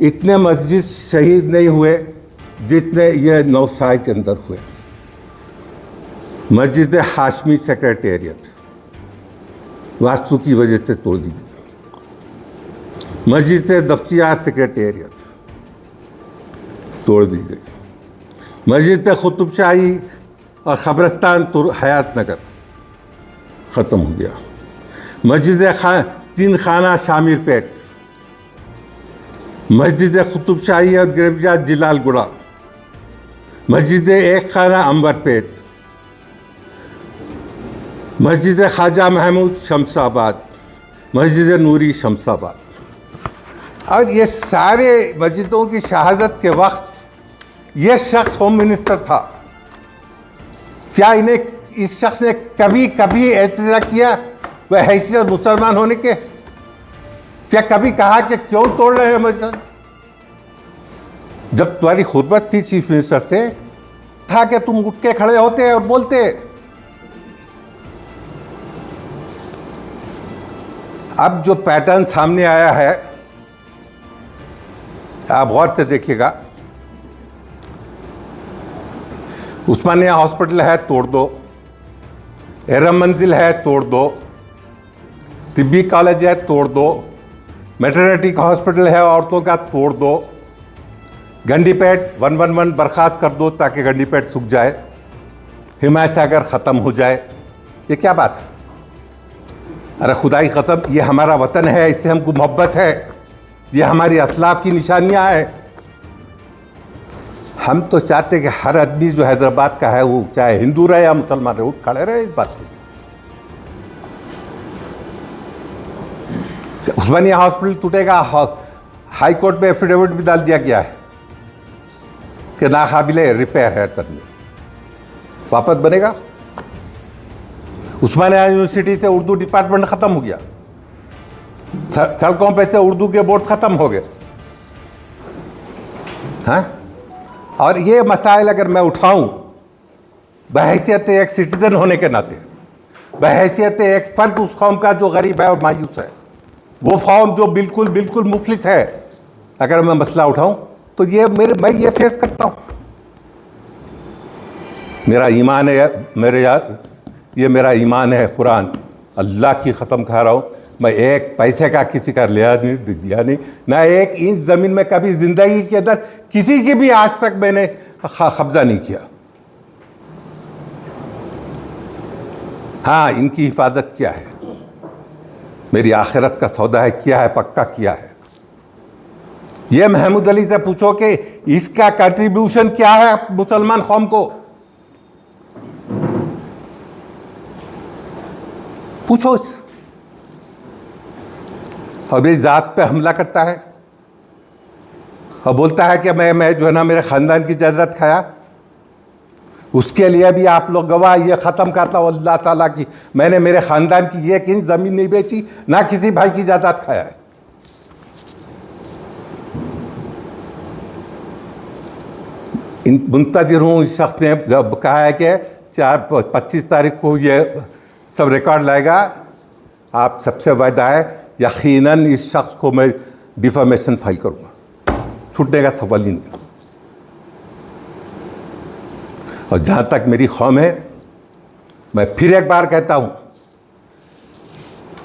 इतने मस्जिद शहीद नहीं हुए जितने ये नौसाई के अंदर हुए। मस्जिद हाशमी सेक्रेटेरिएट वास्तु की वजह से तोड़ दी गई। मस्जिद दफ्तियार सेक्रेटेरिएट तोड़ दी गई। मस्जिद कुतुब शाही और ख़बरस्तान हयात नगर ख़त्म हो गया। मस्जिद तीन खाना शामिर पेट, मस्जिद कुतुब शाही और गिरवजात जिलालगुड़ा, मस्जिद एक खाना अंबरपेट, मस्जिद ख्वाजा महमूद शमसाबाद, मस्जिद नूरी शमसाबाद। और ये सारे मस्जिदों की शहादत के वक्त ये शख्स होम मिनिस्टर था। क्या इस शख्स ने कभी एतजा किया वह हैसियत मुसलमान होने के? क्या कभी कहा कि क्यों तोड़ रहे हैं मस्जिद? जब तुम्हारी खुतबत थी चीफ मिनिस्टर से, था कि तुम उठ के खड़े होते और बोलते। अब जो पैटर्न सामने आया है, आप गौर से देखिएगा। उस्मानिया हॉस्पिटल है, तोड़ दो। एरम मंजिल है, तोड़ दो। तिब्बी कॉलेज है, तोड़ दो। मैटरनिटी का हॉस्पिटल है औरतों का, तोड़ दो। गंडीपेट 111 बर्खास्त कर दो ताकि गंडीपेट सूख जाए, हिमायत सागर ख़त्म हो जाए। ये क्या बात है? अरे खुदाई कसम, ये हमारा वतन है, इससे हमको मोहब्बत है, ये हमारी असलाफ की निशानियां हैं। हम तो चाहते कि हर आदमी जो हैदराबाद का है, वो चाहे हिंदू रहे या मुसलमान रहे, उठ खड़े रहे इस बात पे। उस्मानिया हॉस्पिटल टूटेगा, हाई कोर्ट में एफिडेविट भी डाल दिया गया है कि नाकाबिले रिपेयर है, करने वापस बनेगा। उस्मानिया यूनिवर्सिटी से उर्दू डिपार्टमेंट ख़त्म हो गया, सड़कों पे से उर्दू के बोर्ड ख़त्म हो गए। हाँ, और ये मसाइल अगर मैं उठाऊं बहैसियत एक सिटीजन होने के नाते, बहैसियत एक फ़र्द उस कौम का जो गरीब है और मायूस है, वो कौम जो बिल्कुल मुफलिस है, अगर मैं मसला उठाऊं तो मैं ये फेस करता हूं। मेरा ईमान है, ये मेरा ईमान है कुरान, अल्लाह की ख़त्म खा रहा हूँ। मैं एक पैसे का किसी का लिहाज नहीं दिया, नहीं ना एक इंच ज़मीन में कभी ज़िंदगी के अंदर किसी की भी आज तक मैंने कब्जा नहीं किया। हाँ, इनकी हिफाजत किया है, मेरी आखिरत का सौदा है, किया है, पक्का किया है। ये महमूद अली से पूछो कि इसका कंट्रीब्यूशन क्या है मुसलमान कौम को, पूछो। और मेरी ज़ात पे हमला करता है और बोलता है कि मैं जो है ना मेरे ख़ानदान की जायदाद खाया। उसके लिए भी आप लोग गवाह, ये ख़त्म करता हूँ अल्लाह ताला की, मैंने मेरे ख़ानदान की एक इंच ज़मीन नहीं बेची, ना किसी भाई की जायदाद खाया है। मुंतज़िर हूँ इस शख्स ने जब कहा है कि 25 तारीख को ये सब रिकॉर्ड लाएगा। आप सबसे वायदा है, यकीनन इस शख्स को मैं डिफामेशन फाइल करूँगा, छूटने का सवाल ही नहीं। और जहाँ तक मेरी कौम है, मैं फिर एक बार कहता हूँ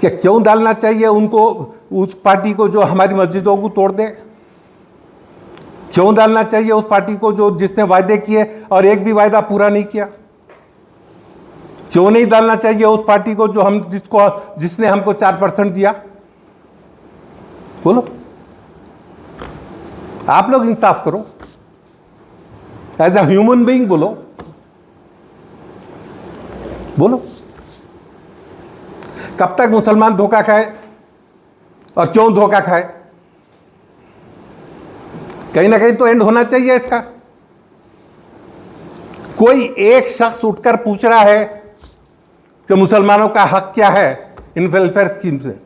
कि क्यों डालना चाहिए उनको, उस पार्टी को जो हमारी मस्जिदों को तोड़ दे? क्यों डालना चाहिए उस पार्टी को जो जिसने वायदे किए और एक भी वायदा पूरा नहीं किया? क्यों नहीं डालना चाहिए उस पार्टी को जो जिसने हमको 4% दिया? बोलो, आप लोग इंसाफ करो, एज अ ह्यूमन बीइंग बोलो। कब तक मुसलमान धोखा खाए और क्यों धोखा खाए? कहीं ना कहीं तो एंड होना चाहिए इसका। कोई एक शख्स उठकर पूछ रहा है कि मुसलमानों का हक क्या है इन वेलफेयर स्कीम से,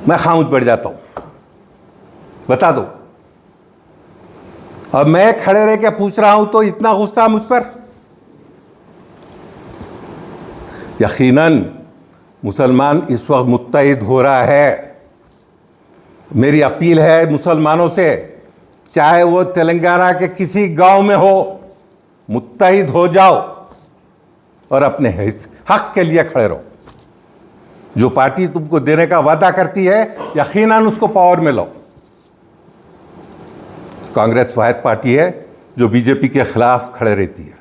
मैं खामोश बैठ जाता हूं, बता दो। और मैं खड़े रह के पूछ रहा हूं तो इतना गुस्सा मुझ पर? यकीनन मुसलमान इस वक्त मुत्तहिद हो रहा है, मेरी अपील है मुसलमानों से, चाहे वो तेलंगाना के किसी गांव में हो, मुत्तहिद हो जाओ और अपने हक के लिए खड़े रहो। जो पार्टी तुमको देने का वादा करती है, यकीनन उसको पावर में लो। कांग्रेस वाहिद पार्टी है जो बीजेपी के खिलाफ खड़े रहती है।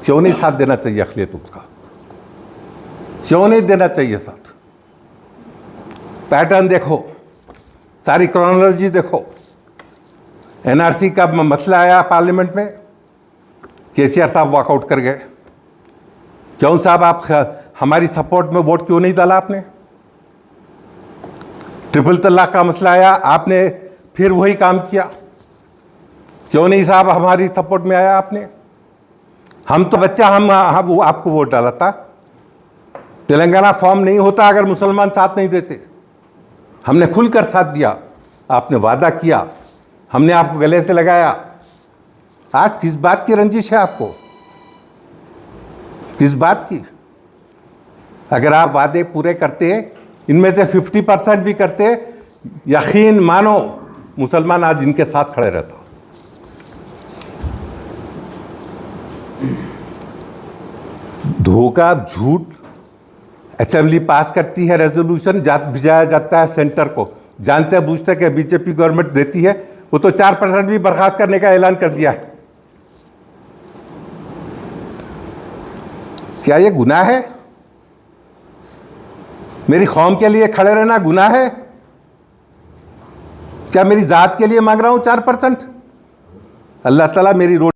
क्यों नहीं साथ देना चाहिए अखिलेश उसका? क्यों नहीं देना चाहिए साथ? पैटर्न देखो, सारी क्रोनोलॉजी देखो। एनआरसी का मसला आया पार्लियामेंट में, केसीआर साहब वॉकआउट कर गए। क्यों साहब, आप हमारी सपोर्ट में वोट क्यों नहीं डाला आपने? ट्रिपल तलाक का मसला आया, आपने फिर वही काम किया। क्यों नहीं साहब हमारी सपोर्ट में आया आपने? हम तो बच्चा हम आपको वोट डाला था। तेलंगाना फॉर्म नहीं होता अगर मुसलमान साथ नहीं देते। हमने खुलकर साथ दिया, आपने वादा किया, हमने आपको गले से लगाया। आज किस बात की रंजिश है आपको? किस बात की? अगर आप वादे पूरे करते, इनमें से 50% भी करते, यकीन मानो मुसलमान आज इनके साथ खड़े रहता। धोखा, झूठ, असेंबली पास करती है रेजोल्यूशन, भिजाया जाता है सेंटर को, जानते बूझते कि बीजेपी गवर्नमेंट देती है। वो तो 4% भी बर्खास्त करने का ऐलान कर दिया है। क्या ये गुनाह है? मेरी कौम के लिए खड़े रहना गुनाह है? क्या मेरी जात के लिए मांग रहा हूं 4%? अल्लाह ताला मेरी रोटी